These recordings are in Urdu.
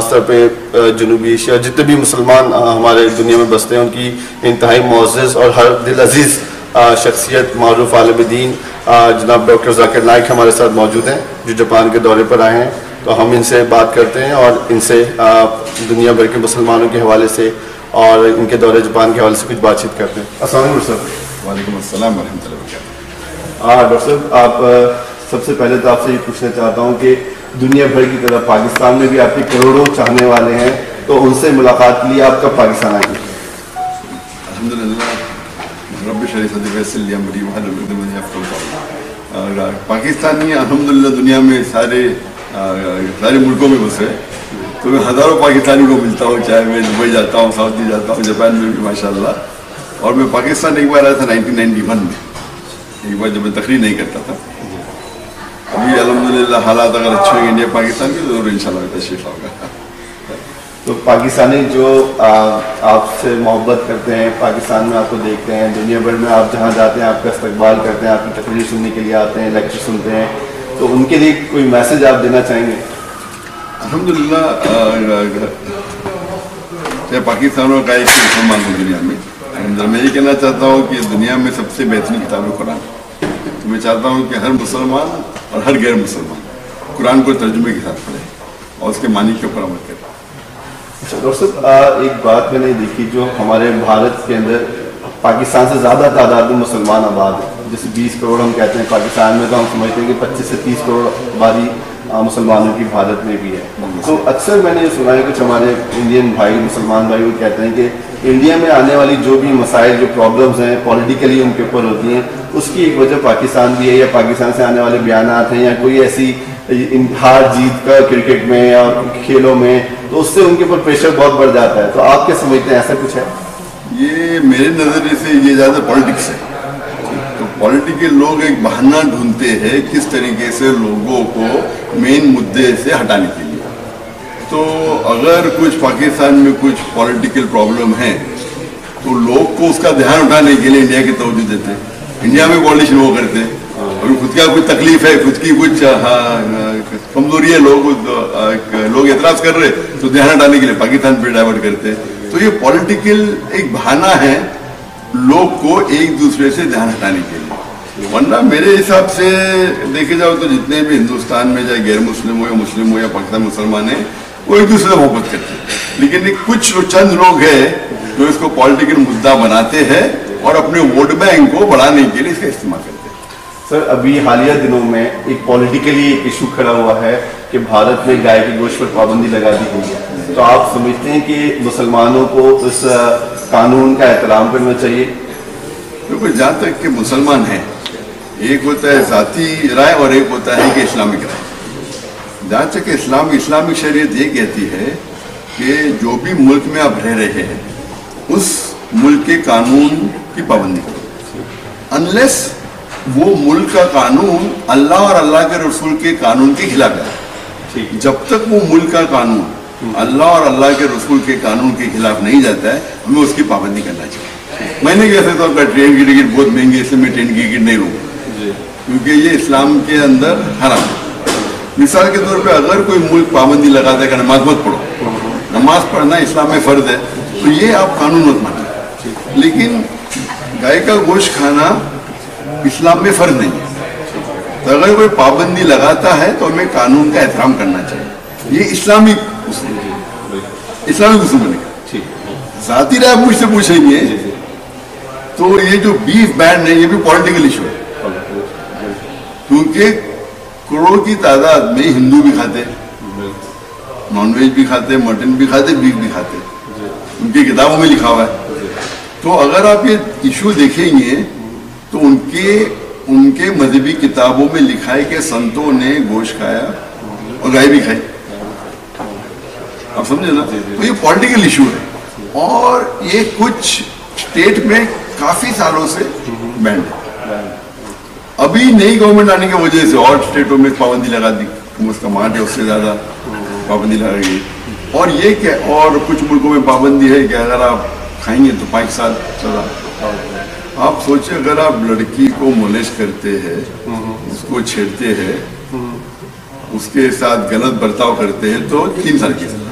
خاص طور پہ جنوبی ایشیا جتنے بھی مسلمان ہمارے دنیا میں بستے ہیں ان کی انتہائی معزز اور ہر دل عزیز شخصیت معروف عالم دین جناب ڈاکٹر ذاکر نائک ہمارے ساتھ موجود ہیں جو جاپان کے دورے پر آئے ہیں. تو ہم ان سے بات کرتے ہیں اور ان سے دنیا بھر کے مسلمانوں کے حوالے سے اور ان کے دورے جاپان کے حوالے سے کچھ بات چیت کرتے ہیں. السلام علیکم سر. وعلیکم السلام ورحمۃ اللہ وبرکاتہ. ڈاکٹر صاحب آپ سب سے پہلے تو آپ سے یہ پوچھنا چاہتا ہوں کہ دنیا بھر کی طرح پاکستان میں بھی آپ کے کروڑوں چاہنے والے ہیں, تو ان سے ملاقات کے لیے آپ کب پاکستان آئیں گے؟ الحمدللہ رب اشرح صدری ویسر لی امری واحلل عقدۃ من یفقهوا قولی. پاکستانی الحمدللہ دنیا میں سارے ملکوں میں بسے, تو میں ہزاروں پاکستانی کو ملتا ہوں, چاہے میں دبئی جاتا ہوں, سعودی جاتا ہوں, جاپان میں بھی ماشاء اللہ. اور میں پاکستان ایک بار آیا تھا 1991 میں, ایک بار جب میں تقریر نہیں کرتا تھا. ابھی الحمدللہ حالات اگر اچھے ہوئے انڈیا پاکستان کی تو ضرور انشاءاللہ تشریف آؤگا. تو پاکستانی جو آپ سے محبت کرتے ہیں, پاکستان میں آپ کو دیکھتے ہیں, دنیا بھر میں آپ جہاں جاتے ہیں آپ کا استقبال کرتے ہیں, آپ کی تقریر سننے کے لیے آتے ہیں, لیکچر سنتے ہیں, تو ان کے لیے کوئی میسج آپ دینا چاہیں گے؟ الحمدللہ چاہے پاکستان کا ایک مسلمان ہو دنیا میں, میں یہ کہنا چاہتا ہوں کہ دنیا میں سب سے بہترین کتاب ہے قرآن. تو میں چاہتا ہوں کہ ہر مسلمان اور ہر غیر مسلمان قرآن کو ترجمے کے ساتھ پڑھے اور اس کے معنی کے اوپر عمل کرے. ڈاکٹر صاحب ایک بات میں نے دیکھی, جو ہمارے بھارت کے اندر پاکستان سے زیادہ تعداد میں مسلمان آباد ہیں, جیسے 20 کروڑ ہم کہتے ہیں پاکستان میں, تو ہم سمجھتے ہیں کہ 25 سے 30 کروڑ آبادی مسلمانوں کی بھارت میں بھی ہے. تو اکثر میں نے یہ سنا ہے کچھ ہمارے انڈین بھائی, مسلمان بھائی, وہ کہتے ہیں کہ انڈیا میں آنے والی جو بھی مسائل, جو پرابلمز ہیں پولیٹیکلی ان کے اوپر ہوتی ہیں, اس کی ایک وجہ پاکستان بھی ہے, یا پاکستان سے آنے والے بیانات ہیں, یا کوئی ایسی ہار جیت کا کرکٹ میں یا کھیلوں میں, تو اس سے ان کے اوپر پریشر بہت بڑھ جاتا ہے. تو آپ کیا سمجھتے ہیں, ایسا کچھ ہے؟ یہ میرے نظریے سے یہ زیادہ پالیٹکس ہے. تو پولیٹیکل لوگ ایک بہانہ ڈھونڈتے ہیں کس طریقے سے لوگوں کو مین مدعے سے ہٹانے کے لیے. تو اگر کچھ پاکستان میں کچھ پولیٹیکل پرابلم ہے تو لوگ کو اس کا دھیان اٹھانے کے لیے انڈیا کی توجہ دیتے ہیں, انڈیا میں پالیٹیشن وہ کرتے ہیں. اور خود کا کوئی تکلیف ہے, خود کی کچھ کمزوری ہے, لوگ اعتراض کر رہے تو دھیان ہٹانے کے لیے پاکستان پہ ڈائیورٹ کرتے ہیں. تو یہ پولیٹیکل ایک بہانہ ہے لوگ کو ایک دوسرے سے دھیان ہٹانے کے لیے. ورنہ میرے حساب سے دیکھے جاؤ تو جتنے بھی ہندوستان میں چاہے غیر مسلم ہو یا مسلم ہو یا پاکستان مسلمان ہیں, وہ ایک دوسرے سے محبت کرتے ہیں. لیکن کچھ چند لوگ ہیں جو اس کو پولیٹیکل مدعا بناتے ہیں اور اپنے ووٹ بینک کو بڑھانے کے لیے اس کا استعمال کرتے ہیں. سر ابھی حالیہ دنوں میں ایک پولیٹیکلی ایک ایشو کھڑا ہوا ہے کہ بھارت میں گائے کے گوشت پر پابندی لگا دی گئی ہے. تو آپ سمجھتے ہیں کہ مسلمانوں کو اس قانون کا احترام کرنا چاہیے؟ کیونکہ جہاں تک کہ مسلمان ہیں, ایک ہوتا ہے ذاتی رائے اور ایک ہوتا ہے کہ اسلامک رائے. جہاں تک کہ اسلامک شریعت یہ کہتی ہے کہ جو بھی ملک میں آپ رہ رہے ہیں اس ملک کے قانون کی پابندی کرو, انلیس وہ ملک کا قانون اللہ اور اللہ کے رسول کے قانون کے خلاف ہے. جب تک وہ ملک کا قانون اللہ اور اللہ کے رسول کے قانون کے خلاف نہیں جاتا ہے, ہمیں اس کی پابندی کرنا چاہیے. میں نے کہہ سکتا ہوں کہ ٹرین کی ٹکٹ بہت مہنگی ہے, اس لیے میں ٹرین کی ٹکٹ نہیں لوں, کیونکہ یہ اسلام کے اندر حرام ہے. مثال کے طور پہ اگر کوئی ملک پابندی لگاتا ہے کہ نماز مت پڑھو, نماز پڑھنا اسلام میں فرض ہے, تو یہ آپ قانون مت مانیں. لیکن گائے کا گوشت کھانا اسلام میں فرض نہیں ہے. تو اگر کوئی پابندی لگاتا ہے تو ہمیں قانون کا احترام کرنا چاہیے. یہ اسلامک اصول بنے گا. ذاتی رائے مجھ سے پوچھیں گے تو یہ جو بیف بینڈ ہے یہ بھی پولیٹیکل ایشو ہے, کیونکہ کروڑوں کی تعداد میں ہندو بھی کھاتے, نان ویج بھی کھاتے, مٹن بھی کھاتے, بیف بھی کھاتے, ان کی کتابوں میں لکھا ہوا ہے. تو اگر آپ یہ ایشو دیکھیں گے تو ان کے مذہبی کتابوں میں لکھا ہے کہ سنتوں نے گوشت کھایا اور گائے بھی کھائی. آپ سمجھے نا؟ تو یہ پولیٹیکل ایشو ہے اور یہ کچھ اسٹیٹ میں کافی سالوں سے بینڈ ہے. ابھی نئی گورنمنٹ آنے کی وجہ سے اور اسٹیٹوں میں پابندی لگا دی, اس کا مانٹ ہے اس سے زیادہ پابندی لگائی گئی. اور یہ کہ اور کچھ ملکوں میں پابندی ہے کہ اگر آپ کھائیں گے تو 5 سال سزا. آپ سوچیں اگر آپ لڑکی کو مولیسٹ کرتے ہیں, اس کو چھیڑتے ہیں, اس کے ساتھ غلط برتاؤ کرتے ہیں تو 3 سال کی سزا.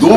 2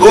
2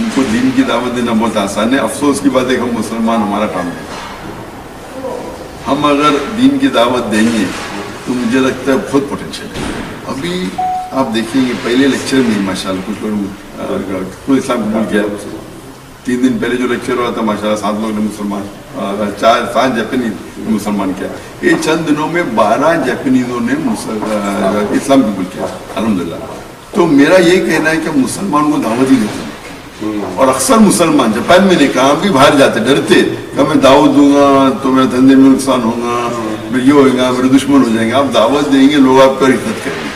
ان کو دین کی دعوت دینا بہت آسان ہے. افسوس کی بات ہے کہ ہم مسلمان ہمارا کام نہیں. ہم اگر دین کی دعوت دیں گے تو مجھے لگتا ہے بہت پوٹینشیل ہے. ابھی آپ دیکھیں گے پہلے لیکچر میں ماشاءاللہ کچھ لوگ کوئی اسلام قبول کیا. 3 دن پہلے جو لیکچر ہوا تھا ماشاءاللہ 7 لوگ نے مسلمان 7 جاپنیز مسلمان کیا. یہ چند دنوں میں 12 جاپنیزوں نے اسلام قبول کیا الحمدللہ. تو میرا یہ کہنا ہے کہ مسلمان کو دعوت ہی دیتے ہیں. اور اکثر مسلمان جاپان میں نے کہا بھی باہر جاتے ڈرتے کہ میں دعوت دوں گا تو میرے دھندے میں نقصان ہوگا, میں یہ ہوگا, میرے دشمن ہو جائیں گے. آپ دعوت دیں گے لوگ آپ پر عزت کریں گے.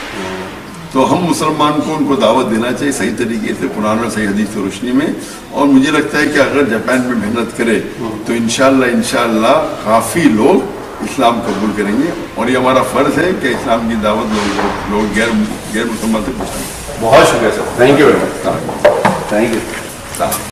تو ہم مسلمان کو ان کو دعوت دینا چاہیے صحیح طریقے سے قرآن اور صحیح حدیث کی روشنی میں. اور مجھے لگتا ہے کہ اگر جاپان میں محنت کرے تو انشاءاللہ کافی لوگ اسلام قبول کریں گے. اور یہ ہمارا فرض ہے کہ اسلام کی دعوت لوگ غیر مسلمان سے پوچھیں. بہت شکریہ sir, thank you very much, thank you.